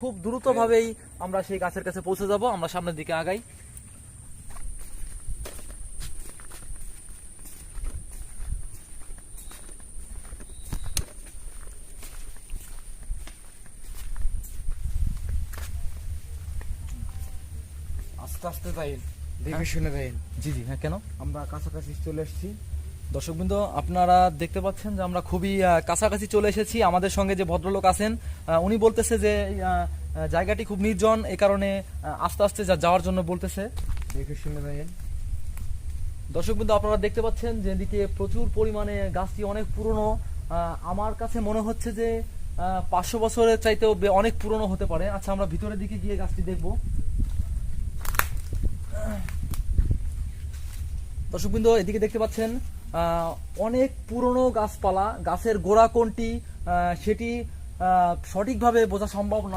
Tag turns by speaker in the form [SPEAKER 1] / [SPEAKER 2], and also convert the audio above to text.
[SPEAKER 1] খুব দ্রুতভাবেই আমরা সেই গাছের কাছে পৌঁছে যাব। আমরা সামনের দিকে আগাই।
[SPEAKER 2] আস্তে আস্তে যাইন, দেখে শুনে যাইন।
[SPEAKER 1] জি জি, হ্যাঁ, কেন?
[SPEAKER 2] আমরা কাছাকাছি চলে এসেছি।
[SPEAKER 1] দর্শকবৃন্দ, আপনারা দেখতে পাচ্ছেন যে আমরা খুবই কাছাকাছি চলে এসেছি। আমাদের সঙ্গে যে ভদ্রলোক আছেন উনি বলতেছে যে জায়গাটি খুব নির্জন, এই কারণে আস্তে আস্তে যাওয়ার জন্য বলতেছে।
[SPEAKER 2] দেখে শুনে যাইন।
[SPEAKER 1] দর্শকবৃন্দ, আপনারা দেখতে পাচ্ছেন যে এদিকে প্রচুর পরিমাণে গাছটি অনেক পুরনো। আমার কাছে মনে হচ্ছে যে 500 বছরের চাইতেও অনেক পুরনো হতে পারে। আচ্ছা, আমরা ভিতরের দিকে গিয়ে গাছটি দেখব। দর্শকবৃন্দ, এদিকে দেখতে পাচ্ছেন অনেক পুরনো গাছপালা। গাছের গোড়া কোনটি সেটি সঠিকভাবে বোঝা সম্ভব নয়।